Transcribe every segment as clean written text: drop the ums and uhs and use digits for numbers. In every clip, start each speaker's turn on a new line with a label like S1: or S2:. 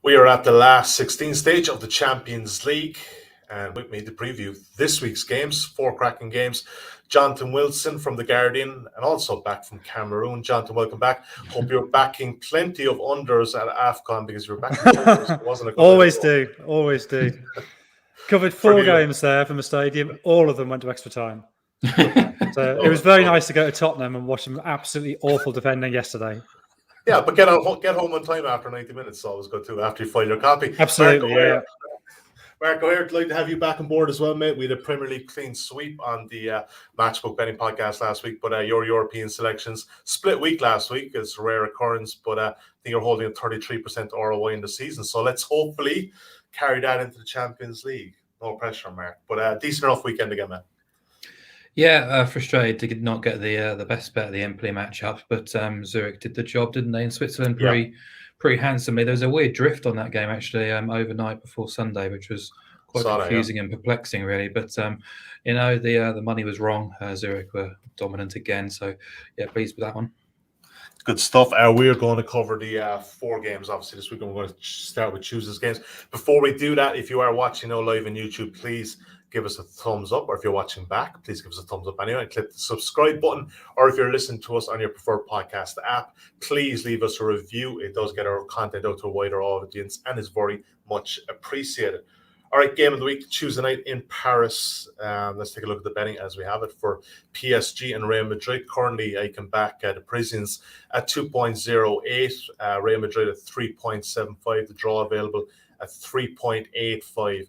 S1: We are at the last 16 stage of the Champions League, and with me to preview this week's games, 4 cracking games. Jonathan Wilson from The Guardian, and also back from Cameroon. Jonathan, welcome back. Hope you're backing plenty of unders at AFCON because you're backing overs. Wasn't a good
S2: Always do. Covered 4 games there from the stadium. All of them went to extra time. So it was very nice to go to Tottenham and watch them absolutely awful defending yesterday.
S1: Yeah, but get home on time after 90 minutes. It's always good too after you file your copy.
S2: Absolutely,
S1: Mark O'Hare, I'd like to have you back on board as well, mate. We had a Premier League clean sweep on the Matchbook Betting podcast last week, but your European selections split week last week. It's a rare occurrence, but I think you're holding a 33% ROI in the season. So let's hopefully carry that into the Champions League. No pressure, Mark, but decent enough weekend again, man.
S3: Yeah, frustrated to not get the best bet of the Empoli matchup, but Zurich did the job, didn't they? In Switzerland, pretty handsomely. There was a weird drift on that game actually overnight before Sunday, which was quite confusing and perplexing, really. But the money was wrong. Zurich were dominant again, so yeah, pleased with that one.
S1: Good stuff. We're going to cover the 4 games, obviously, this week. We're going to start with Tuesday's games. Before we do that, if you are watching live on YouTube, please give us a thumbs up, or if you're watching back, please give us a thumbs up anyway, and click the subscribe button, or if you're listening to us on your preferred podcast app, please leave us a review. It does get our content out to a wider audience and is very much appreciated. All right, game of the week, Tuesday night in Paris. Let's take a look at the betting as we have it for PSG and Real Madrid. Currently, I can back the Parisians at 2.08, Real Madrid at 3.75, the draw available at 3.85.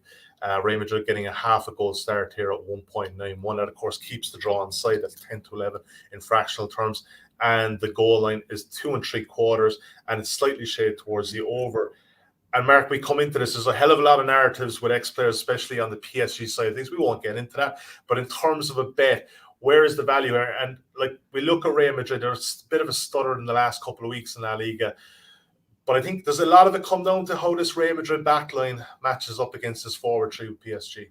S1: Real Madrid getting a half a goal start here at 1.91. That, of course, keeps the draw on side. That's 10-11 in fractional terms. And the goal line is 2 3/4, and it's slightly shaded towards the over. And Mark, we come into this, there's a hell of a lot of narratives with ex-players, especially on the PSG side of things. We won't get into that. But in terms of a bet, where is the value? And like we look at Real Madrid, there's a bit of a stutter in the last couple of weeks in La Liga. But I think there's a lot of it come down to how this Real Madrid backline matches up against this forward three with PSG.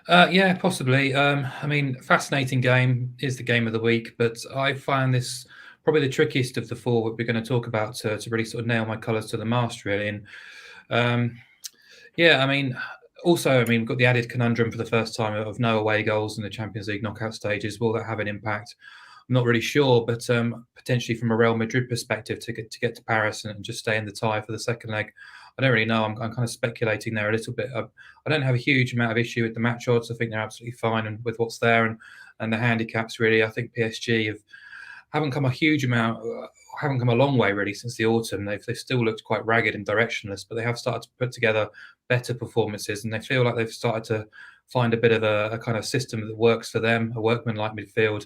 S3: Yeah, possibly. Fascinating game is the game of the week, but I find this probably the trickiest of the 4 that we're going to talk about to really sort of nail my colours to the mast, really. And we've got the added conundrum for the first time of no away goals in the Champions League knockout stages. Will that have an impact? I'm not really sure, but potentially from a Real Madrid perspective to get to Paris and just stay in the tie for the second leg, I don't really know. I'm kind of speculating there a little bit. I don't have a huge amount of issue with the match odds. I think they're absolutely fine and with what's there and the handicaps, really. I think PSG haven't come a long way really since the autumn. They've still looked quite ragged and directionless, but they have started to put together better performances, and they feel like they've started to find a bit of a kind of system that works for them, a workman-like midfield,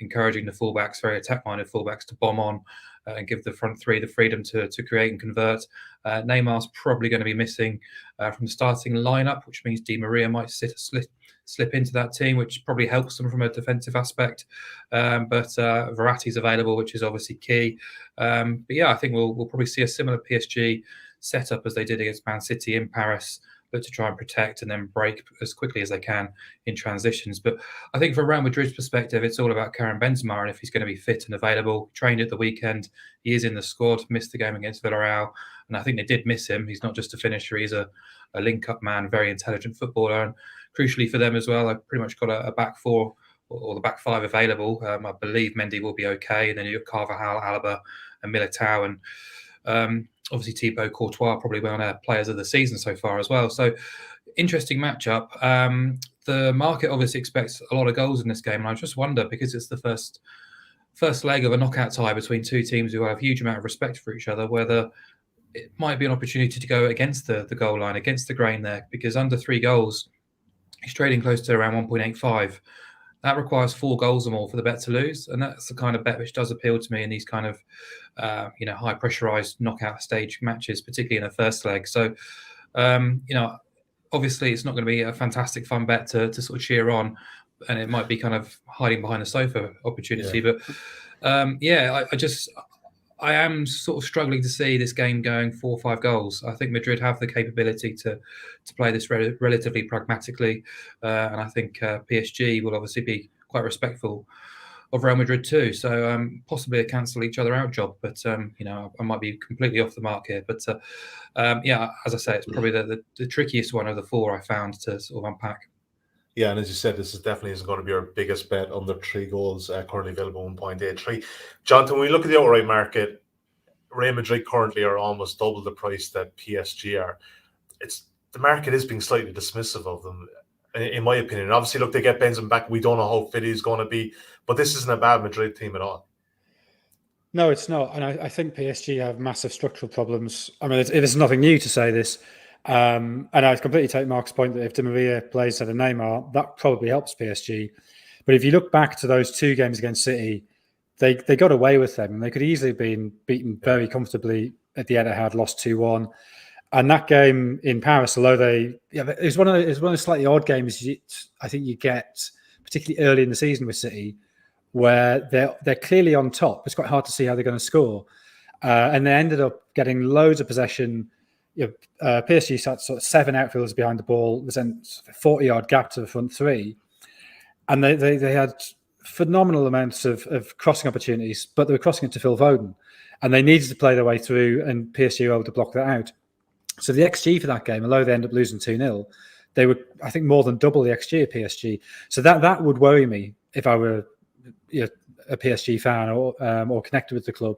S3: encouraging the fullbacks, very attack-minded fullbacks, to bomb on and give the front 3 the freedom to create and convert. Neymar's probably going to be missing from the starting lineup, which means Di Maria might slip into that team, which probably helps them from a defensive aspect. But Verratti's available, which is obviously key. But yeah, I think we'll probably see a similar PSG setup as they did against Man City in Paris, but to try and protect and then break as quickly as they can in transitions. But I think from Real Madrid's perspective, it's all about Karim Benzema, and if he's going to be fit and available. Trained at the weekend, he is in the squad, missed the game against Villarreal, and I think they did miss him. He's not just a finisher, he's a link-up man, very intelligent footballer, and crucially for them as well, they've pretty much got a back 4 or the back 5 available. I believe Mendy will be okay, and then you've got Carvajal, Alaba and Militao, and obviously Thibaut Courtois probably one of their players of the season so far as well. So interesting matchup. The market obviously expects a lot of goals in this game, and I just wonder, because it's the first leg of a knockout tie between 2 teams who have a huge amount of respect for each other, whether it might be an opportunity to go against the goal line, against the grain there, because under 3 goals, he's trading close to around 1.85. That requires 4 goals or more for the bet to lose, and that's the kind of bet which does appeal to me in these kind of high pressurized knockout stage matches, particularly in the first leg. So obviously it's not going to be a fantastic fun bet to sort of cheer on, and it might be kind of hiding behind the sofa opportunity. But I am sort of struggling to see this game going 4 or 5 goals. I think Madrid have the capability to play this relatively pragmatically, and I think PSG will obviously be quite respectful Real Madrid too. So possibly a cancel each other out job. But I might be completely off the mark here. But as I say, it's probably the trickiest one of the four I found to sort of unpack.
S1: Yeah, and as you said, this is definitely isn't going to be our biggest bet under 3 goals, currently available 1.83. Jonathan, when we look at the outright market, Real Madrid currently are almost double the price that PSG are. The market is being slightly dismissive of them, in my opinion. Obviously, look, they get Benzema back. We don't know how fit he's going to be, but this isn't a bad Madrid team at all.
S2: No, it's not. And I think PSG have massive structural problems. I mean, it's nothing new to say this. And I completely take Mark's point that if Di Maria plays instead of Neymar, that probably helps PSG. But if you look back to those 2 games against City, they got away with them, and they could easily have been beaten very comfortably at the Etihad, lost 2-1. And that game in Paris, although it was one of the slightly odd games I think you get, particularly early in the season with City, where they're clearly on top. It's quite hard to see how they're going to score, and they ended up getting loads of possession. PSG sat sort of 7 outfielders behind the ball. There's a 40-yard gap to the front 3, and they had phenomenal amounts of crossing opportunities, but they were crossing it to Phil Foden, and they needed to play their way through, and PSG were able to block that out. So the XG for that game, although they ended up losing 2-0, they were, I think, more than double the XG at PSG. So that would worry me if I were a PSG fan or connected with the club.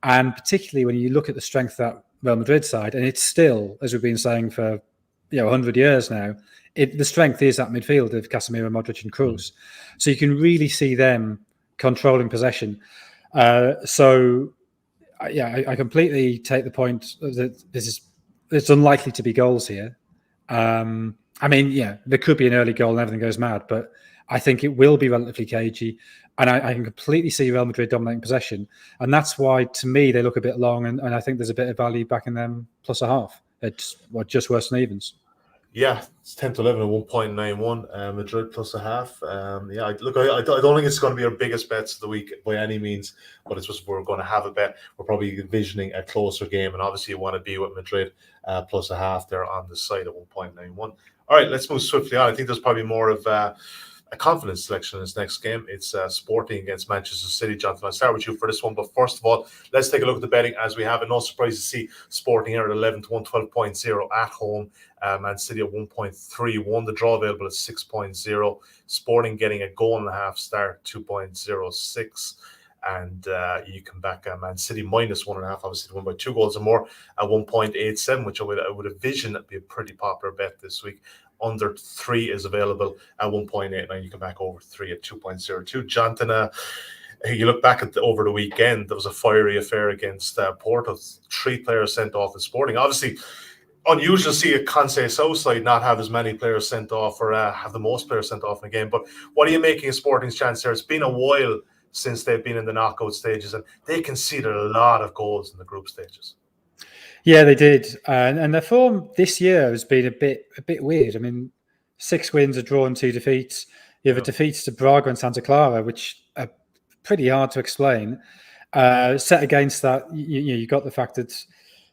S2: And particularly when you look at the strength of that Real Madrid side, and it's still, as we've been saying for 100 years now, the strength is that midfield of Casemiro, Modric and Kroos. So you can really see them controlling possession. I completely take the point that it's unlikely to be goals here. There could be an early goal and everything goes mad, but I think it will be relatively cagey. And I can completely see Real Madrid dominating possession. And that's why, to me, they look a bit long. And I think there's a bit of value backing them plus a half. It's just worse than evens.
S1: Yeah, it's 10 to 11 at 1.91. Madrid plus a half. I don't think it's going to be our biggest bets of the week by any means, but it's just we're going to have a bet. We're probably envisioning a closer game, and obviously you want to be with Madrid plus a half there on the side at 1.91. All right, let's move swiftly on. I think there's probably more of a confidence selection in this next game. It's Sporting against Manchester City. Jonathan, I'll start with you for this one. But first of all, let's take a look at the betting as we have it. No surprise to see Sporting here at 11 to 1, 12.0 at home. Man City at 1.31. The draw available at 6.0. Sporting getting a goal and a half start, 2.06. And you can back Man City minus 1.5. Obviously, won by 2 goals or more at 1.87, which I would envision that'd be a pretty popular bet this week. Under 3 is available at 1.89. You can back over 3 at 2.02. Jonathan, you look back over the weekend, there was a fiery affair against Porto. 3 players sent off in Sporting. Obviously, unusual to see a Conceição side not have as many players sent off or have the most players sent off in a game. But what are you making of Sporting's chance there? It's been a while since they've been in the knockout stages, and they conceded a lot of goals in the group stages.
S2: Yeah, they did, and their form this year has been a bit weird. I mean, 6 wins, a draw, and 2 defeats. You have a defeat to Braga and Santa Clara, which are pretty hard to explain. Set against that, you got the fact that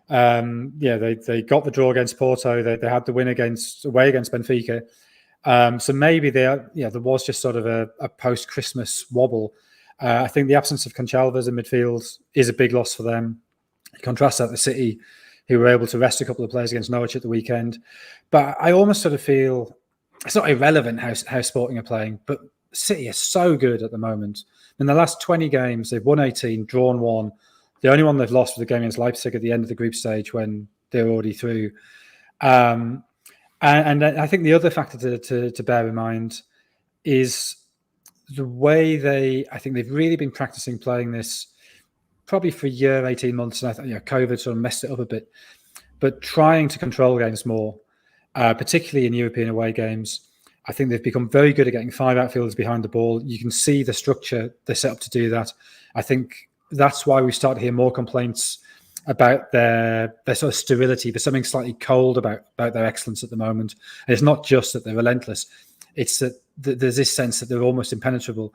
S2: they got the draw against Porto. They had the win away against Benfica. So maybe there was just sort of a post-Christmas wobble. I think the absence of Conchalvas in midfield is a big loss for them. You contrast that with City, who were able to rest a couple of players against Norwich at the weekend. But I almost sort of feel it's not irrelevant how Sporting are playing, but City are so good at the moment. In the last 20 games, they've won 18, drawn 1. The only one they've lost was the game against Leipzig at the end of the group stage when they were already through. And I think the other factor to bear in mind is the way I think they've really been practicing playing this probably for a year, 18 months. And I think COVID sort of messed it up a bit. But trying to control games more, particularly in European away games, I think they've become very good at getting 5 outfielders behind the ball. You can see the structure they're set up to do that. I think that's why we start to hear more complaints about their sort of sterility. There's something slightly cold about their excellence at the moment. And it's not just that they're relentless. It's that there's this sense that they're almost impenetrable.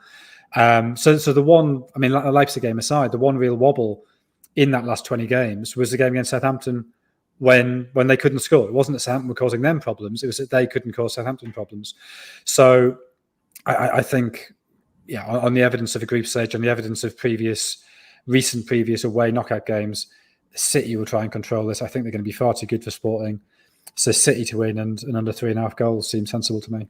S2: So the one, I mean, the Leipzig game aside, the one real wobble in that last 20 games was the game against Southampton when they couldn't score. It wasn't that Southampton were causing them problems. It was that they couldn't cause Southampton problems. So I think, on the evidence of a group stage, on the evidence of recent previous away knockout games, City will try and control this. I think they're going to be far too good for Sporting. So City to win and under 3.5 goals seems sensible to me.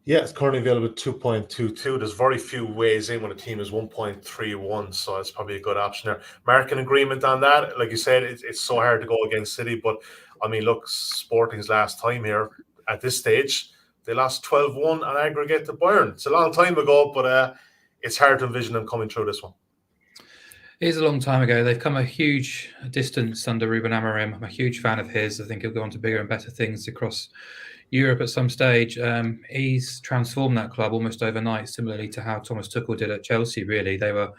S1: Yeah, it's currently available at 2.22. There's very few ways in when a team is 1.31, so it's probably a good option there. Mark, an agreement on that? Like you said, it's so hard to go against City, but I mean, look, Sporting's last time here at this stage, they lost 12-1 on aggregate to Bayern. It's a long time ago, but it's hard to envision them coming through this one.
S3: It is a long time ago. They've come a huge distance under Ruben Amorim. I'm a huge fan of his. I think he'll go on to bigger and better things across Europe at some stage. He's transformed that club almost overnight, similarly to how Thomas Tuchel did at Chelsea, really. They were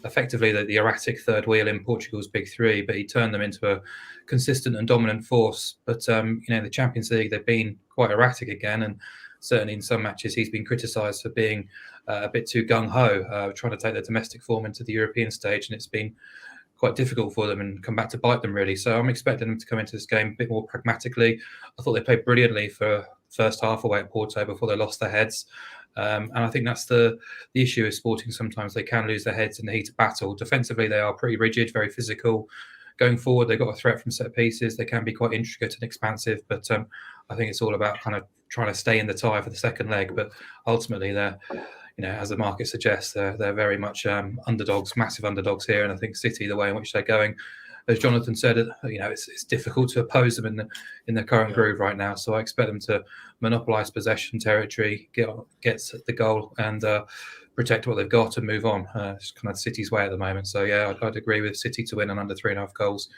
S3: effectively the erratic third wheel in Portugal's big three, but he turned them into a consistent and dominant force. But, the Champions League, they've been quite erratic again, and certainly in some matches he's been criticised for being a bit too gung-ho, trying to take their domestic form into the European stage, and it's been quite difficult for them and come back to bite them, really. So I'm expecting them to come into this game a bit more pragmatically. I thought they played brilliantly for first half away at Porto before they lost their heads. And I think that's the issue with Sporting. Sometimes they can lose their heads in the heat of battle. Defensively, they are pretty rigid, very physical. Going forward, they've got a threat from set pieces. They can be quite intricate and expansive, but I think it's all about kind of trying to stay in the tie for the second leg. But ultimately, they're, as the market suggests, they're very much underdogs, massive underdogs here. And I think City, the way in which they're going, as Jonathan said, it's difficult to oppose them in the current groove right now. So I expect them to monopolise possession territory, get the goal, and protect what they've got and move on. It's kind of City's way at the moment. So yeah, I'd agree with City to win and under 3.5 goals.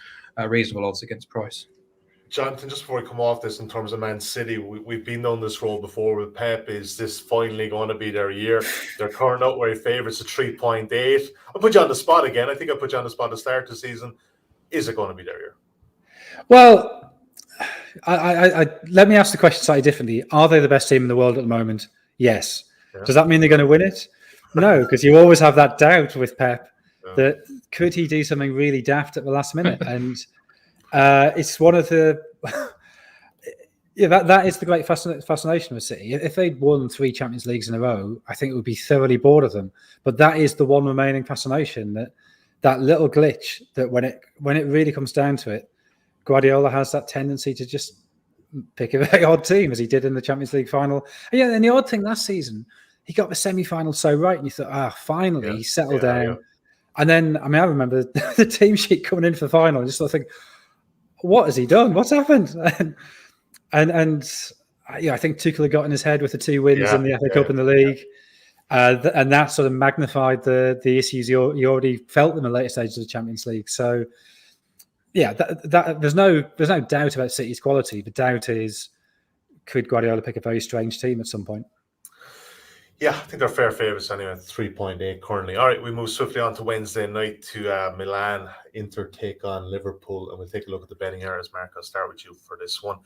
S3: Reasonable odds against Price.
S1: Jonathan, just before we come off this, in terms of Man City, we've been down this road before with Pep. Is this finally going to be their year? They're current outweigh favourites at 3.8. I'll put you on the spot again. I think I put you on the spot at the start of the season. Is it going to be their year?
S2: Well, I let me ask the question slightly differently. Are they the best team in the world at the moment? Yes. Yeah. Does that mean they're going to win it? No, because you always have that doubt with Pep that could he do something really daft at the last minute? And it's one of the that is the great fascination with City. If they'd won 3 Champions Leagues in a row, I think it would be thoroughly bored of them. But that is the one remaining fascination, that little glitch that when it really comes down to it, Guardiola has that tendency to just pick a very odd team, as he did in the Champions League final. And the odd thing last season, he got the semi-final so right, and you thought, finally, he settled down. Yeah. And then, I remember the team sheet coming in for the final, and just sort of think, what has he done? What's happened? And I think Tuchel had got in his head with the 2 wins in the FA Cup and the league. And that sort of magnified the issues he already felt in the later stages of the Champions League. So, yeah, there's no doubt about City's quality. The doubt is, could Guardiola pick a very strange team at some point?
S1: Yeah, I think they're fair favourites anyway, 3.8 currently. All right, we move swiftly on to Wednesday night to Milan. Inter take on Liverpool, and we'll take a look at the betting areas. Mark, I'll start with you for this one.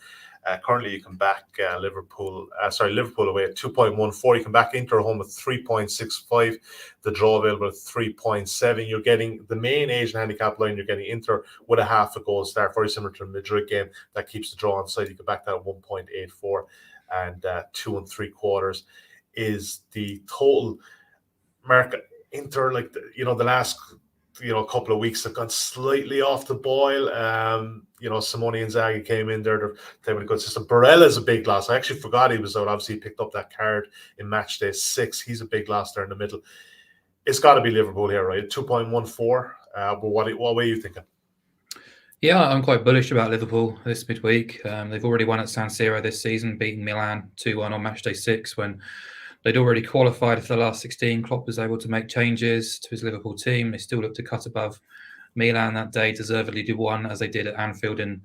S1: Currently, you can back Liverpool away at 2.14. You can back Inter home at 3.65. The draw available at 3.7. You're getting the main Asian handicap line. You're getting Inter with a half a goal start, very similar to the Madrid game. That keeps the draw on side. You can back that at 1.84 and 2 3/4. Is the total. Mark, Inter, the last couple of weeks have gone slightly off the boil. Simone Inzaghi came in there. They're playing with a good system. Barella's a big loss. I actually forgot he was out. Obviously, he picked up that card in match day 6. He's a big loss there in the middle. It's got to be Liverpool here, right? 2.14. But what way are you thinking?
S3: Yeah, I'm quite bullish about Liverpool this midweek. They've already won at San Siro this season, beating Milan 2-1 on match day 6 when they'd already qualified for the last 16. Klopp was able to make changes to his Liverpool team. They still looked to cut above Milan that day, deservedly did 1, as they did at Anfield on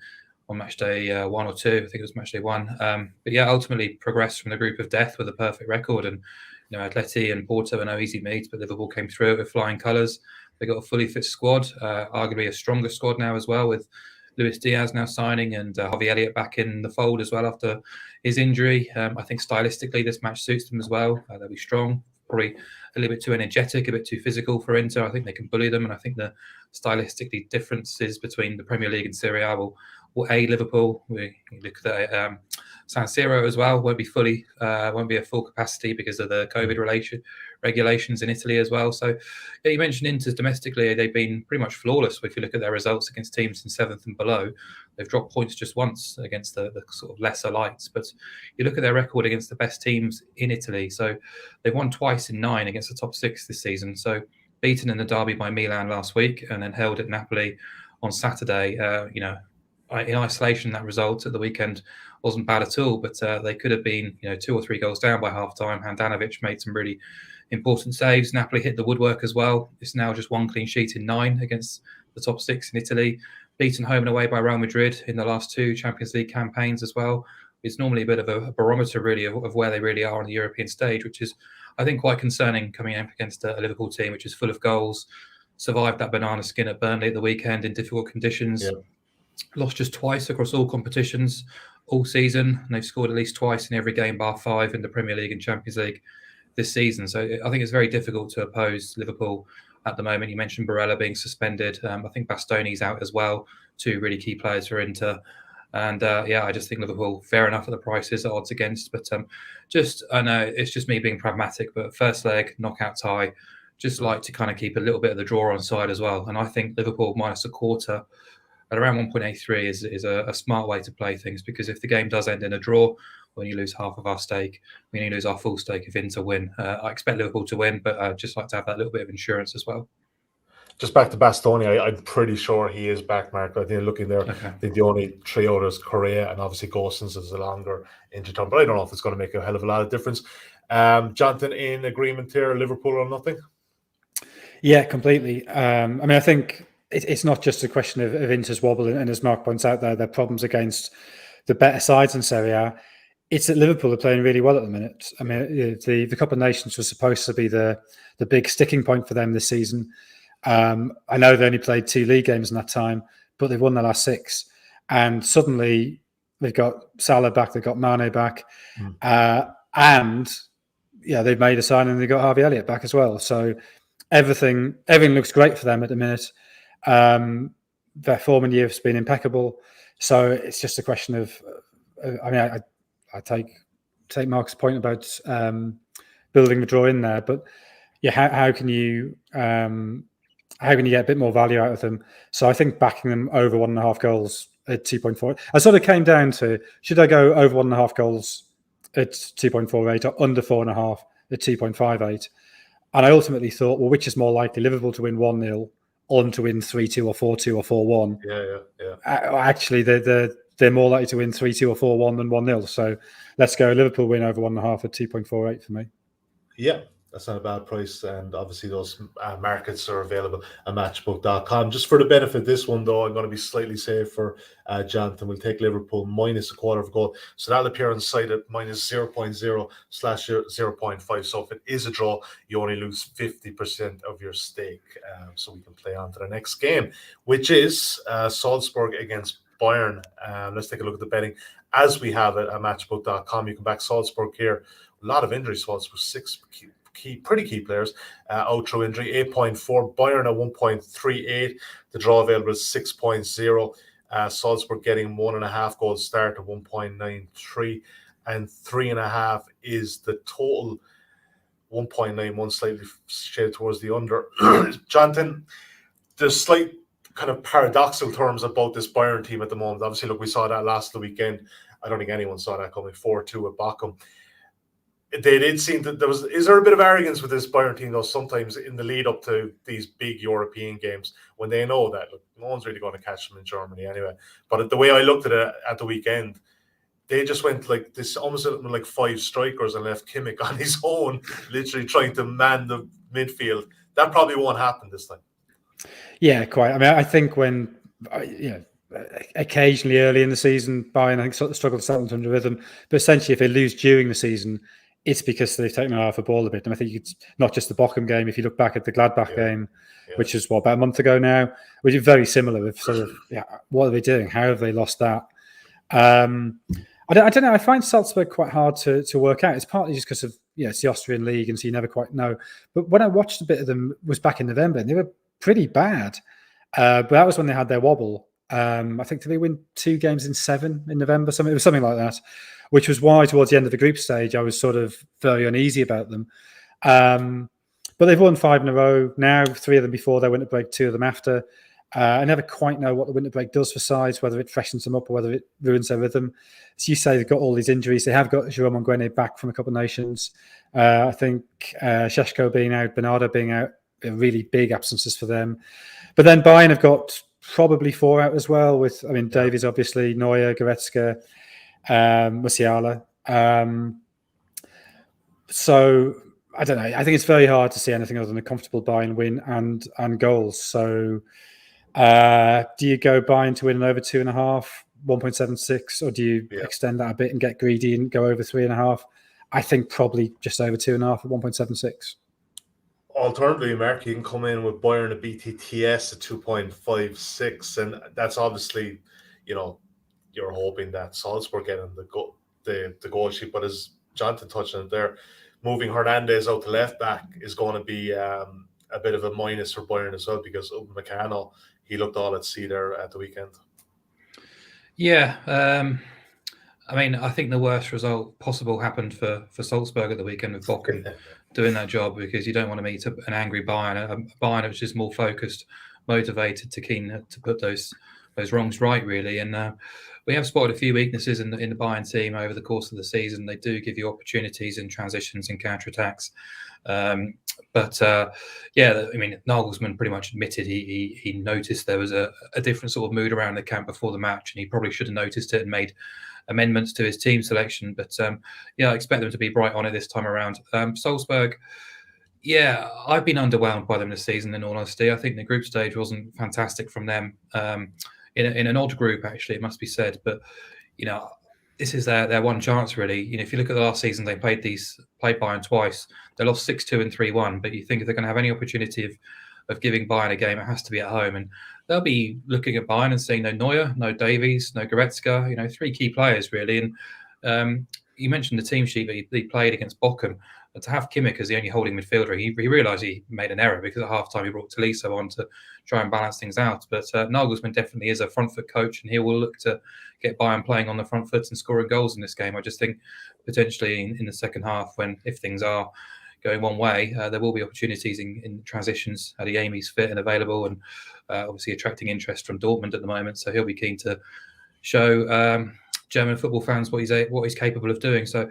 S3: match day 1 or 2. I think it was match day 1. But yeah, ultimately progressed from the group of death with a perfect record. And Atleti and Porto are no easy meets, but Liverpool came through it with flying colours. They got a fully fit squad, arguably a stronger squad now as well, with Luis Diaz now signing and Harvey Elliott back in the fold as well after his injury. I think stylistically this match suits them as well. They'll be strong, probably a little bit too energetic, a bit too physical for Inter. I think they can bully them, and I think the stylistically differences between the Premier League and Serie A will Liverpool. We look at San Siro as well. Won't be at full capacity because of the COVID regulations in Italy as well. So yeah, you mentioned Inter's domestically, they've been pretty much flawless. If you look at their results against teams in 7th and below, they've dropped points just once against the sort of lesser lights. But you look at their record against the best teams in Italy. So they've won twice in 9 against the top 6 this season. So beaten in the derby by Milan last week and then held at Napoli on Saturday. In isolation, that result at the weekend wasn't bad at all, but they could have been 2 or 3 goals down by half-time. Handanovic made some really important saves. Napoli hit the woodwork as well. It's now just 1 clean sheet in 9 against the top 6 in Italy. Beaten home and away by Real Madrid in the last 2 Champions League campaigns as well. It's normally a bit of a barometer, really, of where they really are on the European stage, which is, I think, quite concerning coming up against a Liverpool team which is full of goals, survived that banana skin at Burnley at the weekend in difficult conditions. Yeah. Lost just twice across all competitions all season, and they've scored at least twice in every game bar 5 in the Premier League and Champions League this season. So I think it's very difficult to oppose Liverpool at the moment. You mentioned Barella being suspended. I think Bastoni's out as well. 2 really key players for Inter. And I just think Liverpool, fair enough at the prices, odds against. But I know it's just me being pragmatic, but first leg, knockout tie, just like to kind of keep a little bit of the draw on side as well. And I think Liverpool minus a quarter at around 1.83 is a smart way to play things, because if the game does end in a draw, when you lose half of our stake, we only lose our full stake if Inter win. I expect Liverpool to win, but I'd just like to have that little bit of insurance as well.
S1: Just back to Bastoni, I'm pretty sure he is back, Mark. I think looking there, I think the only 3 others, Correa and obviously Gosens is a longer injury term, but I don't know if it's going to make a hell of a lot of difference. Jonathan, in agreement here, Liverpool or nothing?
S2: Yeah, completely. I think it's not just a question of Inter's wobble, and as Mark points out, their problems against the better sides in Serie A. It's that Liverpool are playing really well at the minute. I mean, the Cup of Nations was supposed to be the big sticking point for them this season. I know they only played 2 league games in that time, but they've won their last 6. And suddenly they've got Salah back, they've got Mane back, and they've made a signing and they've got Harvey Elliott back as well. So everything looks great for them at the minute. Their form in youth has been impeccable. So it's just a question of, I take Mark's point about building the draw in there, but how can you get a bit more value out of them? So I think backing them over 1.5 goals at 2.4. I sort of came down to, should I go over 1.5 goals at 2.48 or under 4.5 at 2.58? And I ultimately thought, well, which is more likely, Liverpool to win 1-0 or to win 3-2 or 4-2 or 4-1?
S1: Yeah.
S2: Actually, they're more likely to win 3-2 or 4-1 than 1-0. So let's go Liverpool win over 1.5 at 2.48 for me. Yeah.
S1: That's not a bad price, and obviously those markets are available at matchbook.com. Just for the benefit of this one, though, I'm going to be slightly safe for Jonathan. We'll take Liverpool minus a quarter of a goal. So that'll appear on the site at minus 0.0/0.5. So if it is a draw, you only lose 50% of your stake. So we can play on to the next game, which is Salzburg against Bayern. Let's take a look at the betting as we have it at matchbook.com. You can back Salzburg here. A lot of injuries, Salzburg, 6 pretty key players out through injury. 8.4, Bayern at 1.38. The draw available is 6.0. Salzburg getting 1.5 goals start at 1.93, and 3.5 is the total. 1.91, slightly shaded towards the under. Jonathan, there's slight kind of paradoxical terms about this Bayern team at the moment. Obviously, look, we saw that last weekend. I don't think anyone saw that coming. 4-2 at Bochum. They did seem that is there a bit of arrogance with this Bayern team, though, sometimes in the lead up to these big European games, when they know that, look, no one's really going to catch them in Germany anyway. But the way I looked at it at the weekend, they just went like this, almost like 5 strikers, and left Kimmich on his own, literally trying to man the midfield. That probably won't happen this time.
S2: Yeah, quite. I mean, I think when, occasionally early in the season, Bayern, I think, sort of struggled to settle into a rhythm. But essentially, if they lose during the season, it's because they've taken off the ball a bit. And I think it's not just the Bochum game. If you look back at the Gladbach game, which is about a month ago now, which is very similar with sort of, what are they doing? How have they lost that? I don't know. I find Salzburg quite hard to work out. It's partly just because of, it's the Austrian league, and so you never quite know. But when I watched a bit of them, was back in November, and they were pretty bad. But that was when they had their wobble. I think did they win 2 games in 7 in November? It was something like that, which was why towards the end of the group stage I was sort of very uneasy about them. But they've won 5 in a row now, 3 of them before their winter break, 2 of them after. I never quite know what the winter break does for sides, whether it freshens them up or whether it ruins their rhythm. As you say, they've got all these injuries. They have got Jerome Onguene back from a couple of nations. I think Šeško being out, Bernardo being out, really big absences for them. But then Bayern have got probably 4 out as well, with, Davies, obviously, Neuer, Goretzka, Musiala. So I don't know. I think it's very hard to see anything other than a comfortable Bayern win and goals. So do you go Bayern to win an over 2.5, 1.76, or do you extend that a bit and get greedy and go over 3.5? I think probably just over 2.5 at 1.76.
S1: Alternatively, Mark, you can come in with Bayern at BTTS at 2.56, and that's obviously, you're hoping that Salzburg get in the goal sheet. But as Jonathan touched on it there, moving Hernandez out to left back is going to be a bit of a minus for Bayern as well, because Upamecano, he looked all at sea there at the weekend.
S3: Yeah, I think the worst result possible happened for Salzburg at the weekend with Bochum doing that job, because you don't want to meet an angry Bayern, a Bayern which is more focused, motivated, keen to put those wrongs right, really. And we have spotted a few weaknesses in the Bayern team over the course of the season. They do give you opportunities in transitions and counter-attacks. Nagelsmann pretty much admitted he noticed there was a different sort of mood around the camp before the match, and he probably should have noticed it and made amendments to his team selection. But I expect them to be bright on it this time around. Salzburg, I've been underwhelmed by them this season, in all honesty. I think the group stage wasn't fantastic from them. In an odd group, actually, it must be said. But this is their one chance, really. If you look at the last season, they played Bayern twice. They lost 6-2 and 3-1. But you think if they're going to have any opportunity of giving Bayern a game, it has to be at home. And they'll be looking at Bayern and saying no Neuer, no Davies, no Goretzka. 3 key players, really. And you mentioned the team sheet that he played against Bochum. But to have Kimmich as the only holding midfielder, he realised he made an error, because at half-time he brought Tolisso on to try and balance things out. But Nagelsmann definitely is a front-foot coach, and he will look to get Bayern playing on the front foot and scoring goals in this game. I just think potentially in the second half, if things are going one way, there will be opportunities in transitions. Adeyemi's fit and available, and obviously attracting interest from Dortmund at the moment. So he'll be keen to show German football fans what he's capable of doing. So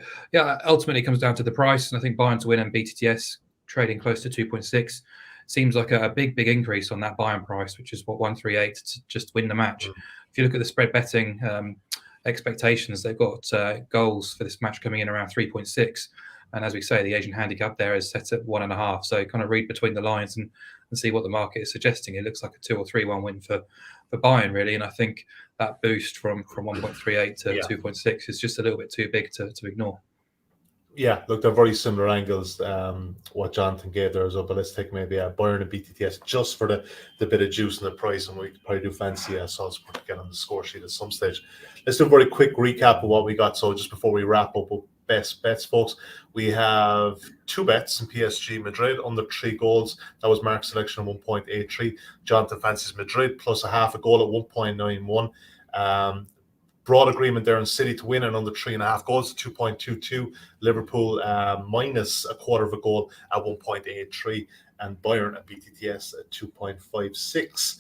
S3: ultimately it comes down to the price, and I think Bayern to win and BTTS trading close to 2.6 seems like a big increase on that Bayern price, which is 138 to just win the match. If you look at the spread betting expectations, they've got goals for this match coming in around 3.6, and as we say, the Asian handicap there is set at 1.5. So kind of read between the lines and see what the market is suggesting. It looks like a 2 or 3-1 win for Bayern, really. And I think that boost from 1.38 to 2.6 is just a little bit too big to ignore.
S1: Yeah, look, they're very similar angles, what Jonathan gave there as well. But let's take maybe Bayern and BTTS just for the bit of juice and the price, and we probably do fancy Salzburg to get on the score sheet at some stage. Let's do a very quick recap of what we got. So just before we wrap up with best bets, folks, we have 2 bets in PSG Madrid under 3 goals. That was Mark's selection of 1.83. Jonathan fancies Madrid plus a half a goal at 1.91. Broad agreement there in City to win and under 3.5 goals, 2.22. Liverpool minus a quarter of a goal at 1.83, and Bayern at BTTS at 2.56.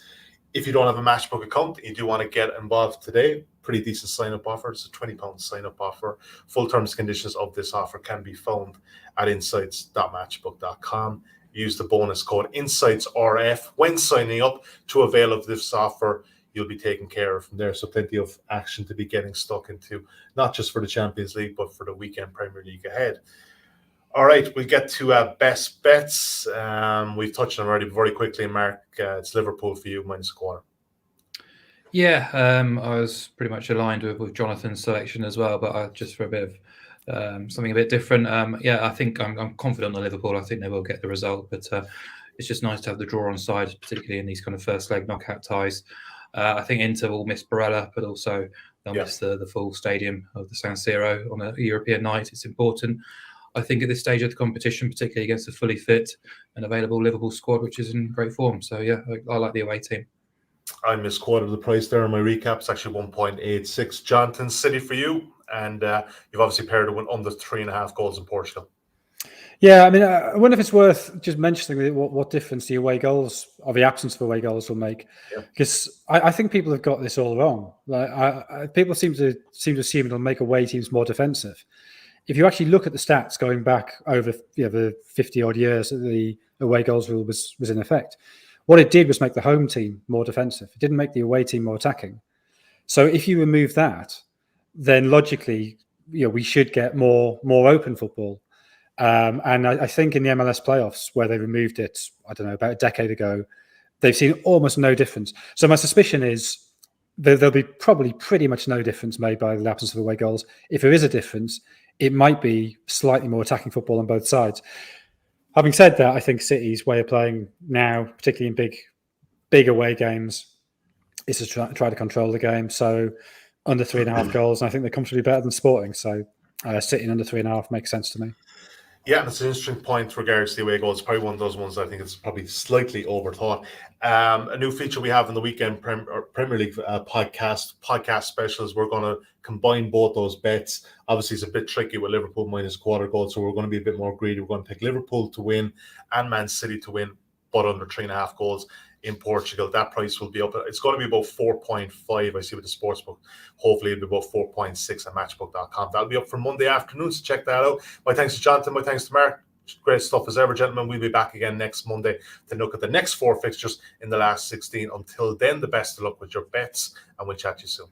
S1: If you don't have a Matchbook account, you do want to get involved today. Pretty decent sign-up offer. It's a £20 sign-up offer. Full terms and conditions of this offer can be found at insights.matchbook.com. Use the bonus code INSIGHTSRF when signing up to avail of this offer. You'll be taken care of from there. So plenty of action to be getting stuck into, not just for the Champions League, but for the weekend Premier League ahead. All right, we'll get to best bets. We've touched on already very quickly, Mark. It's Liverpool for you, minus a quarter.
S3: Yeah, I was pretty much aligned with Jonathan's selection as well, but just for a bit of something a bit different. I think I'm confident on Liverpool. I think they will get the result, but it's just nice to have the draw on side, particularly in these kind of first leg knockout ties. I think Inter will miss Barella, but also they'll miss the full stadium of the San Siro on a European night. It's important, I think, at this stage of the competition, particularly against a fully fit and available Liverpool squad, which is in great form. So, I like the away team.
S1: I misquoted the price there in my recap. It's actually 1.86. Jonathan, City for you, and you've obviously paired it with under 3.5 goals in Portugal.
S2: Yeah, I mean, I wonder if it's worth just mentioning what difference the away goals or the absence of away goals will make, because I think people have got this all wrong. Like, people seem to assume it'll make away teams more defensive. If you actually look at the stats going back over the 50 odd years that the away goals rule was in effect, what it did was make the home team more defensive. It didn't make the away team more attacking. So if you remove that, then logically, we should get more open football. And I think in the MLS playoffs, where they removed it, I don't know, about a decade ago, they've seen almost no difference. So my suspicion is there'll be probably pretty much no difference made by the absence of away goals. If there is a difference, it might be slightly more attacking football on both sides. Having said that, I think City's way of playing now, particularly in big away games, is to try to control the game. So under 3.5 goals, and I think they're comfortably better than Sporting. So sitting under 3.5 makes sense to me.
S1: Yeah, and it's an interesting point regards to the away goals. It's probably one of those ones I think it's probably slightly overthought. A new feature we have in the weekend Premier League podcast specials. We're going to combine both those bets. Obviously, it's a bit tricky with Liverpool minus quarter goal, so we're going to be a bit more greedy. We're going to pick Liverpool to win and Man City to win, but under 3.5 goals in Portugal. That price will be up. It's going to be about 4.5, I see with the sportsbook. Hopefully it'll be about 4.6 at matchbook.com. That'll be up for Monday afternoon, so check that out. My thanks to Jonathan, my thanks to Mark. Great stuff as ever, gentlemen. We'll be back again next Monday to look at the next 4 fixtures in the last 16. Until then, the best of luck with your bets, and we'll chat to you soon.